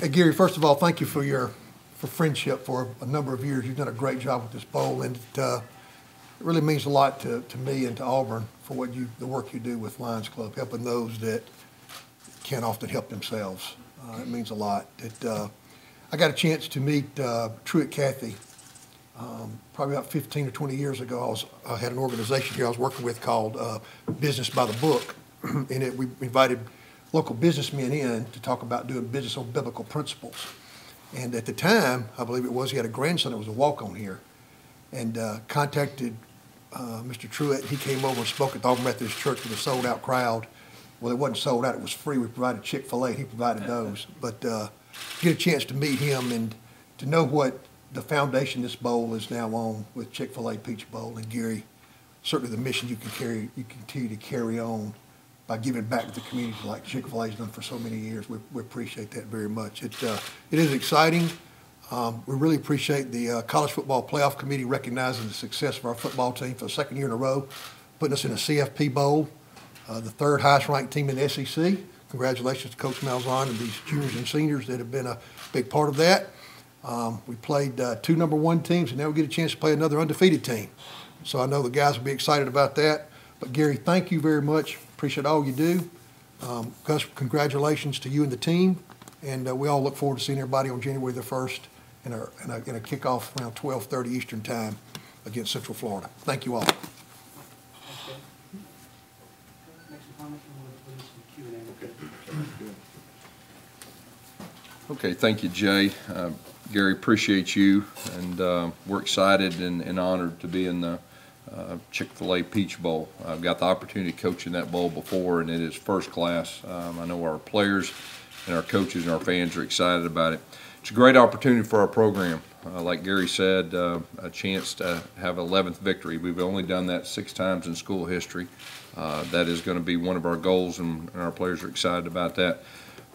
Hey, Gary, first of all, thank you for friendship for a number of years. You've done a great job with this bowl, and it really means a lot to me and to Auburn for the work you do with Lions Club, helping those that can't often help themselves. It means a lot. I got a chance to meet Truett Cathy probably about 15 or 20 years ago. I had an organization here I was working with called Business by the Book, and we invited local businessmen in to talk about doing business on biblical principles. And at the time, I believe it was, he had a grandson that was a walk-on here, and contacted Mr. Truett. He came over and spoke at the Auburn Methodist Church with a sold-out crowd. Well, it wasn't sold out, it was free. We provided Chick-fil-A, he provided those. But get a chance to meet him and to know what the foundation this bowl is now on with Chick-fil-A Peach Bowl. And Gary, certainly the mission you continue to carry on by giving back to the community like Chick-fil-A has done for so many years. We appreciate that very much. It is exciting. We really appreciate the College Football Playoff Committee recognizing the success of our football team for the second year in a row, putting us in a CFP Bowl, the third highest ranked team in the SEC. Congratulations to Coach Malzahn and these juniors and seniors that have been a big part of that. We played two #1 teams, and now we get a chance to play another undefeated team. So I know the guys will be excited about that. But Gary, thank you very much. Appreciate all you do. Gus, congratulations to you and the team. And we all look forward to seeing everybody on January the 1st in a kickoff around 12:30 Eastern Time against Central Florida. Thank you all. Okay, thank you, Jay. Gary, appreciate you, and we're excited and honored to be in the Chick-fil-A Peach Bowl. I've got the opportunity to coach in that bowl before, and it is first class. I know our players and our coaches and our fans are excited about it. It's a great opportunity for our program. Like Gary said, a chance to have 11th victory. We've only done that 6 times in school history. That is going to be one of our goals, and our players are excited about that.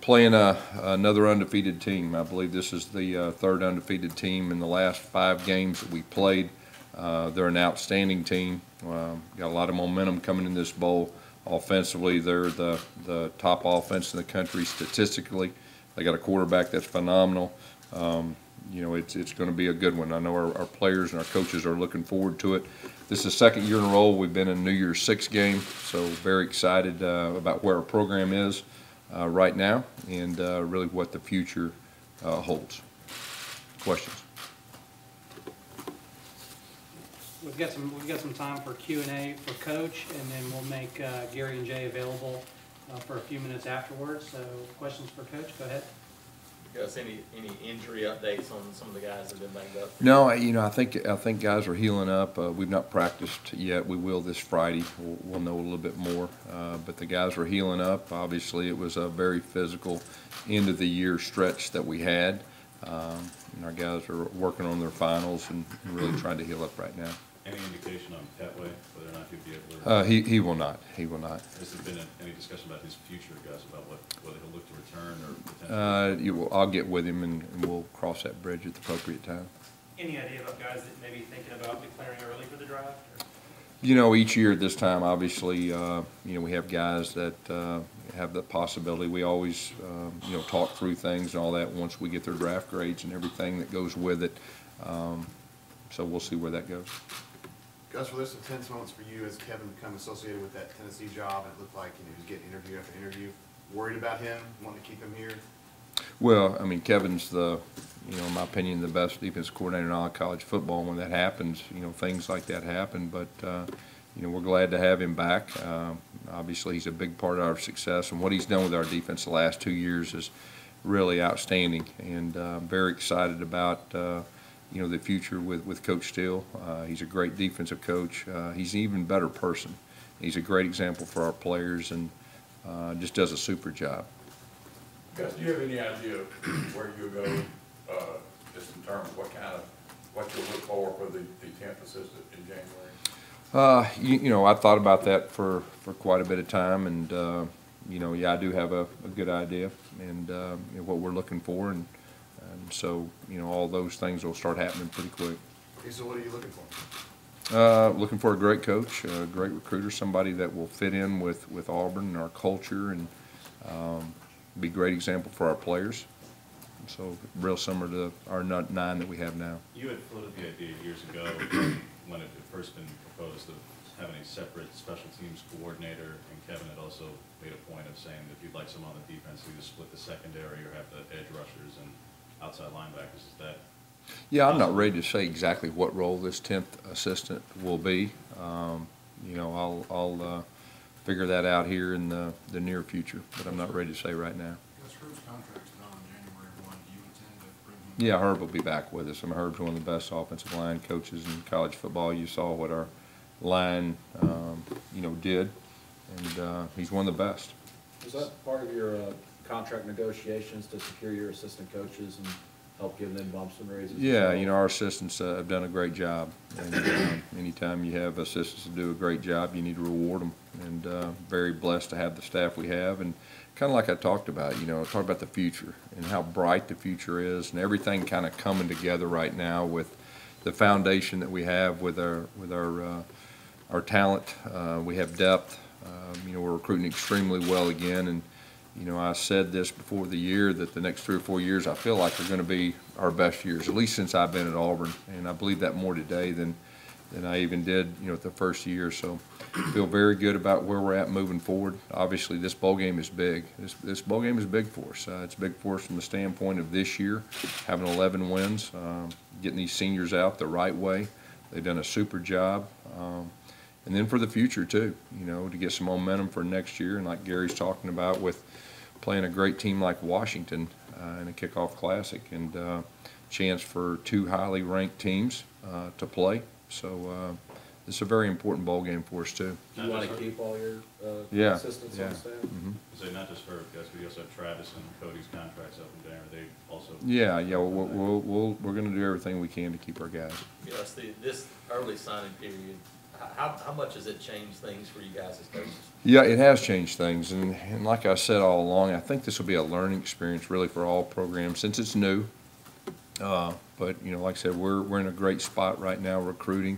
Playing another undefeated team. I believe this is the third undefeated team in the last 5 games that we played. They're an outstanding team. Got a lot of momentum coming in this bowl. Offensively, they're the top offense in the country statistically. They got a quarterback that's phenomenal. You know, it's going to be a good one. I know our players and our coaches are looking forward to it. This is the second year in a row we've been in New Year's 6 game, so very excited about where our program is right now and really what the future holds. Questions? We've got some time for Q&A for Coach, and then we'll make Gary and Jay available for a few minutes afterwards. So, questions for Coach? Go ahead. Gus, any injury updates on some of the guys that have been banged up? No, you know, I think guys are healing up. We've not practiced yet. We will this Friday. We'll know a little bit more. But the guys are healing up. Obviously, it was a very physical end of the year stretch that we had. And our guys are working on their finals and really trying to heal up right now. Any indication on Petway, whether or not he'll be able to? He will not. He will not. Has there been any discussion about his future, Gus, about whether he'll look to return or potentially? I'll get with him and we'll cross that bridge at the appropriate time. Any idea about guys that may be thinking about declaring early for the draft? Or? You know, each year at this time, obviously, you know, we have guys that have the possibility. We always, you know, talk through things and all that once we get their draft grades and everything that goes with it. So we'll see where that goes. Gus, were there some tense moments for you as Kevin become associated with that Tennessee job, and it looked like, you know, he was getting interview after interview? Worried about him, wanting to keep him here? Well, I mean, Kevin's the, you know, in my opinion, the best defense coordinator in all college football. When that happens, you know, things like that happen. But, you know, we're glad to have him back. Obviously, he's a big part of our success, and what he's done with our defense the last 2 years is really outstanding. And I'm very excited about, you know, the future with Coach Steele. He's a great defensive coach. He's an even better person. He's a great example for our players and just does a super job. Gus, do you have any idea where you'll go, just in terms of what you'll look for the 10th assistant in January? You know, I thought about that for quite a bit of time, and you know, yeah, I do have a good idea and you know, what we're looking for, and so, you know, all those things will start happening pretty quick. Okay, so what are you looking for? Looking for a great coach, a great recruiter, somebody that will fit in with Auburn and our culture, and be a great example for our players. So real similar to our 9 that we have now. You had floated the idea years ago when it had first been proposed of having a separate special teams coordinator, and Kevin had also made a point of saying that you'd like someone on the defense to either split the secondary or have the edge rushers and outside linebackers. Is that? Yeah, I'm not ready to say exactly what role this 10th assistant will be. You know, I'll figure that out here in the near future, but I'm not ready to say right now. Gus Herb's contract's done on January 1. Do you intend to bring him? Yeah, Herb will be back with us. I mean, Herb's one of the best offensive line coaches in college football. You saw what our line, you know, did, and he's one of the best. Is that part of your contract negotiations to secure your assistant coaches and help give them bumps and raises? Yeah, you know, our assistants have done a great job, and anytime you have assistants that do a great job, you need to reward them, and very blessed to have the staff we have, and kind of like I talked about, you know, talk about the future and how bright the future is, and everything kind of coming together right now with the foundation that we have with our talent. We have depth. You know, we're recruiting extremely well again, and you know, I said this before the year that the next 3 or 4 years I feel like are going to be our best years, at least since I've been at Auburn, and I believe that more today than I even did, you know, the first year. So I feel very good about where we're at moving forward. Obviously, this bowl game is big. This bowl game is big for us. It's big for us from the standpoint of this year, having 11 wins, getting these seniors out the right way. They've done a super job. And then for the future, too, you know, to get some momentum for next year. And like Gary's talking about with playing a great team like Washington in a kickoff classic, and chance for 2 highly ranked teams to play. So it's a very important bowl game for us, too. Do you want to keep all your assistants on staff? Mm-hmm. So not just for Gus, but you also have Travis and Cody's contracts up in there. Are they also? Yeah. We're going to do everything we can to keep our guys. Yes, this early signing period, how much has it changed things for you guys as coaches? Yeah, it has changed things, and like I said all along, I think this will be a learning experience really for all programs since it's new. But you know, like I said, we're in a great spot right now recruiting,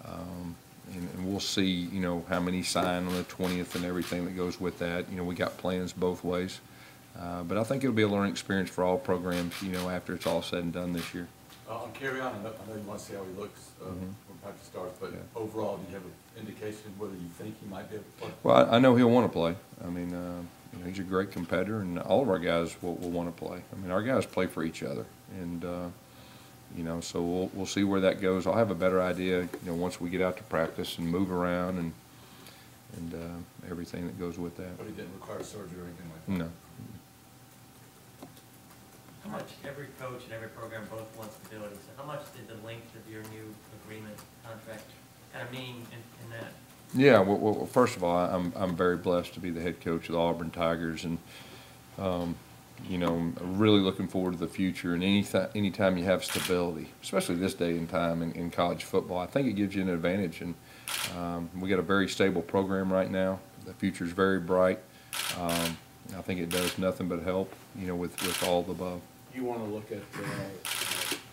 and we'll see, you know, how many sign on the 20th and everything that goes with that. You know, we got plans both ways, but I think it'll be a learning experience for all programs, you know, after it's all said and done this year. On carry on, I know you want to see how he looks when practice starts, but overall, do you have an indication of whether you think he might be able to play? Well, I know he'll want to play. I mean, you know, he's a great competitor, and all of our guys will want to play. I mean, our guys play for each other, and you know, so we'll see where that goes. I'll have a better idea, you know, once we get out to practice and move around and everything that goes with that. But he didn't require surgery or anything like that? No. How much every coach and every program both wants stability, so how much did the length of your new agreement contract kind of mean in that? Yeah, well, first of all, I'm very blessed to be the head coach of the Auburn Tigers, and you know, I'm really looking forward to the future. And anytime you have stability, especially this day and time in college football, I think it gives you an advantage. And we got a very stable program right now. The future is very bright. I think it does nothing but help, you know, with all the above. You want to look at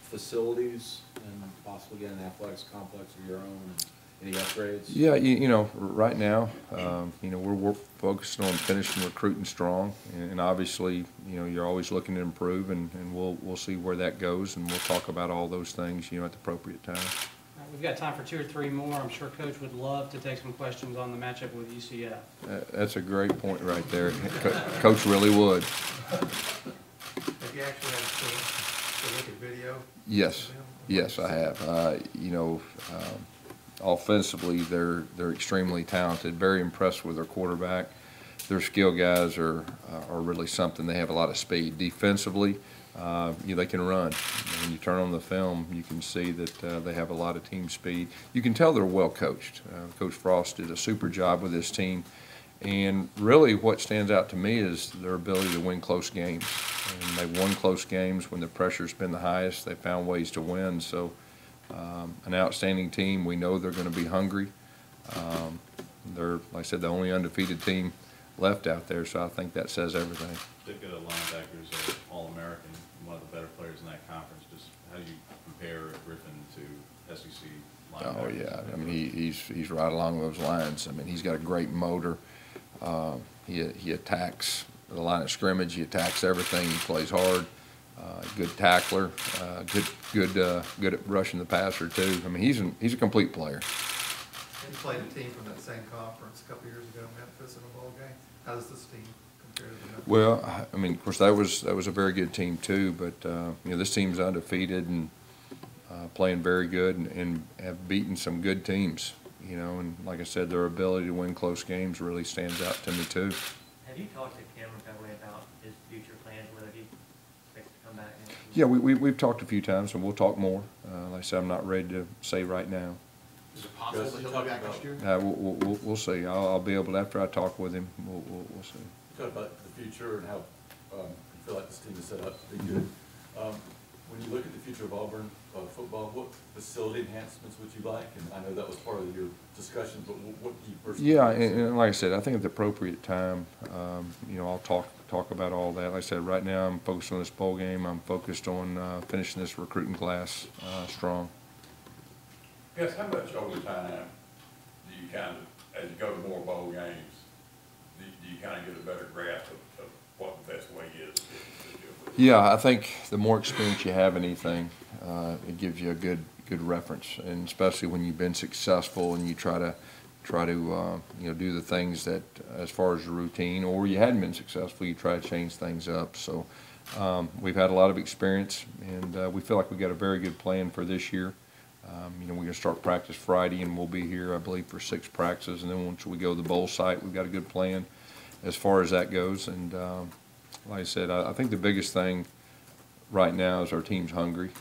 facilities and possibly get an athletics complex of your own, and any upgrades? Yeah, you know, right now, you know, we're focused on finishing recruiting strong, and obviously, you know, you're always looking to improve, and we'll see where that goes, and we'll talk about all those things, you know, at the appropriate time. All right, we've got time for 2 or 3 more. I'm sure Coach would love to take some questions on the matchup with UCF. That's a great point right there. Coach really would. Have you actually had a chance to look at video? Yes, I have. You know, offensively, they're extremely talented. Very impressed with their quarterback. Their skill guys are really something. They have a lot of speed. Defensively, you know, they can run. When you turn on the film, you can see that they have a lot of team speed. You can tell they're well coached. Coach Frost did a super job with his team. And really what stands out to me is their ability to win close games. And they've won close games when the pressure's been the highest. They've found ways to win. So an outstanding team. We know they're going to be hungry. They're, like I said, the only undefeated team left out there, so I think that says everything. They've got a linebacker who's an All-American, one of the better players in that conference. Just how do you compare Griffin to SEC linebackers? Oh, yeah. I mean, he's right along those lines. I mean, he's got a great motor. He attacks the line of scrimmage. He attacks everything. He plays hard. good tackler, good at rushing the passer too. I mean, he's a complete player. You played a team from that same conference a couple years ago, Memphis, in a bowl game. How does this team compare to the Memphis? Well, I mean, of course, that was a very good team too. But you know, this team's undefeated and playing very good and have beaten some good teams. You know, and like I said, their ability to win close games really stands out to me too. Have you talked to Cameron Cutaway about his future plans, whether he expects to come back? Yeah, we've talked a few times, and we'll talk more. Like I said, I'm not ready to say right now. Is it possible Gus, that you he'll be talked back next year? We'll see. I'll be able to, after I talk with him, we'll see. Talk about the future and how you feel like this team is set up to be good. When you look at the future of Auburn football, what facility enhancements would you like? And I know that was part of your discussion, but what do you personally? Yeah, and like I said, I think at the appropriate time, you know, I'll talk about all that. Like I said, right now I'm focused on this bowl game. I'm focused on finishing this recruiting class strong. Gus, how much over time do you kind of, as you go to more bowl games, do you kind of get a better grasp of what the best way is to deal with it? Yeah, I think the more experience you have in anything, it gives you a good reference, and especially when you've been successful and you try to you know, do the things that, as far as your routine, or you hadn't been successful, you try to change things up. So we've had a lot of experience, and we feel like we got a very good plan for this year. You know, we're going to start practice Friday, and we'll be here, I believe, for 6 practices. And then once we go to the bowl site, we've got a good plan as far as that goes. And like I said, I think the biggest thing right now is our team's hungry.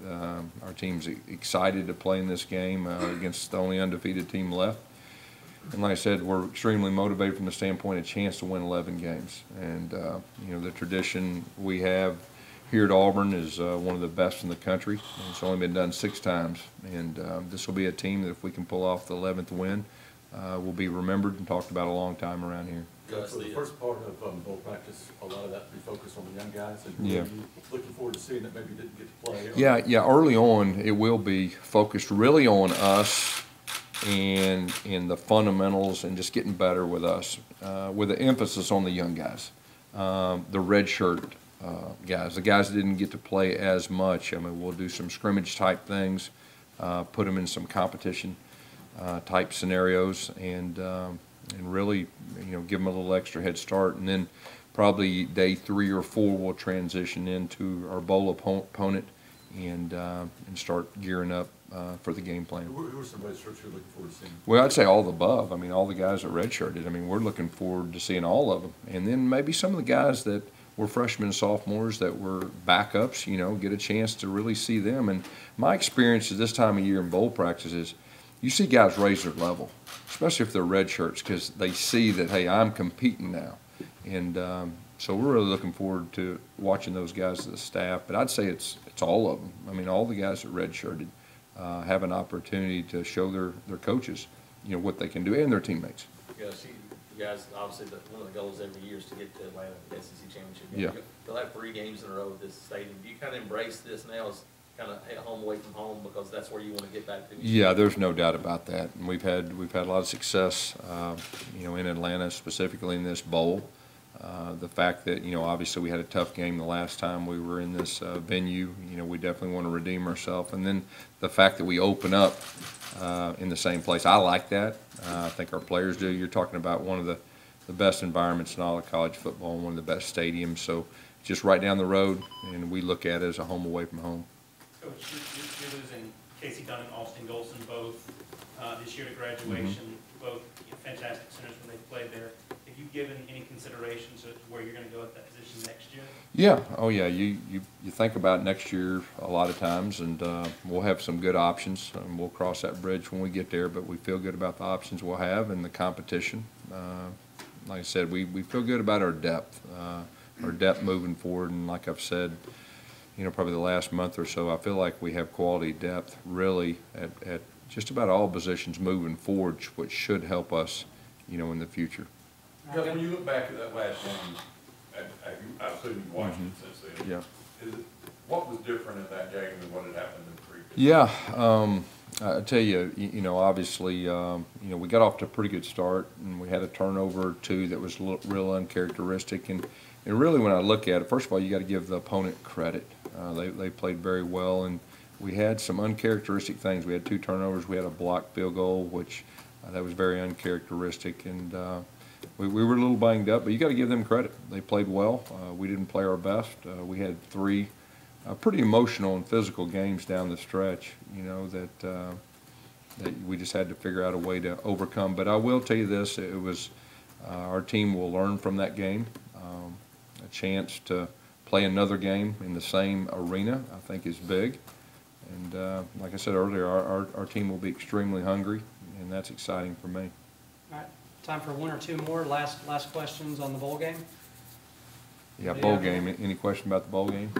Our team's excited to play in this game against the only undefeated team left. And like I said, we're extremely motivated from the standpoint of a chance to win 11 games. And, you know, the tradition we have here at Auburn is one of the best in the country. It's only been done 6 times. And this will be a team that if we can pull off the 11th win, will be remembered and talked about a long time around here. For the first part of bowl practice, a lot of that will be focused on the young guys. And Yeah. are you looking forward to seeing that maybe didn't get to play? Yeah, early on, it will be focused really on us and in the fundamentals and just getting better with us, with an emphasis on the young guys, the redshirt guys, the guys that didn't get to play as much. I mean, we'll do some scrimmage type things, put them in some competition type scenarios, and really, you know, give them a little extra head start. And then probably day 3 or 4, we'll transition into our bowl opponent and start gearing up for the game plan. Who are some redshirts you're looking forward to seeing? Well, I'd say all the above. I mean, all the guys that redshirted. I mean, we're looking forward to seeing all of them. And then maybe some of the guys that were freshmen and sophomores that were backups, you know, get a chance to really see them. And my experience at this time of year in bowl practice is you see guys raise their level, especially if they're redshirts, because they see that, hey, I'm competing now. And so we're really looking forward to watching those guys as the staff. But I'd say it's all of them. I mean, all the guys that redshirted have an opportunity to show their coaches, you know, what they can do, and their teammates. Gus, you guys, obviously, one of the goals every year is to get to Atlanta, the SEC championship game. Yeah. You'll have 3 games in a row at this stadium. Do you kind of embrace this now as kind of home away from home because that's where you want to get back to? Yeah, there's no doubt about that. And we've had a lot of success, you know, in Atlanta, specifically in this bowl. The fact that, you know, obviously we had a tough game the last time we were in this venue, you know, we definitely want to redeem ourselves. And then the fact that we open up in the same place, I like that. I think our players do. You're talking about one of the best environments in all of college football and one of the best stadiums. So just right down the road, and we look at it as a home away from home. Coach, you're losing Casey Dunn and Austin Golson both this year to graduation, both fantastic centers when they played there. Have you given any consideration to where you're going to go at that position next year? Yeah. Oh, yeah. You think about next year a lot of times, and we'll have some good options, and we'll cross that bridge when we get there. But we feel good about the options we'll have and the competition. Like I said, we feel good about our depth moving forward. And like I've said, you know, probably the last month or so, I feel like we have quality depth really at just about all positions moving forward, which should help us, you know, in the future. Gus, when you look back at that last game, I assume you watched it since then. Yeah. What was different in that game than what had happened in the previous? Yeah. I tell you, you know, obviously, we got off to a pretty good start, and we had a turnover or two that was real uncharacteristic. And really, when I look at it, first of all, you got to give the opponent credit. They played very well, and we had some uncharacteristic things. We had 2 turnovers. We had a blocked field goal, which that was very uncharacteristic, and we were a little banged up. But you got to give them credit. They played well. We didn't play our best. We had 3. Pretty emotional and physical games down the stretch, you know, that we just had to figure out a way to overcome. But I will tell you this, it was our team will learn from that game. A chance to play another game in the same arena, I think, is big. And like I said earlier, our team will be extremely hungry, and that's exciting for me. All right, time for 1 or 2 more. Last questions on the bowl game? Yeah, bowl game. Any question about the bowl game?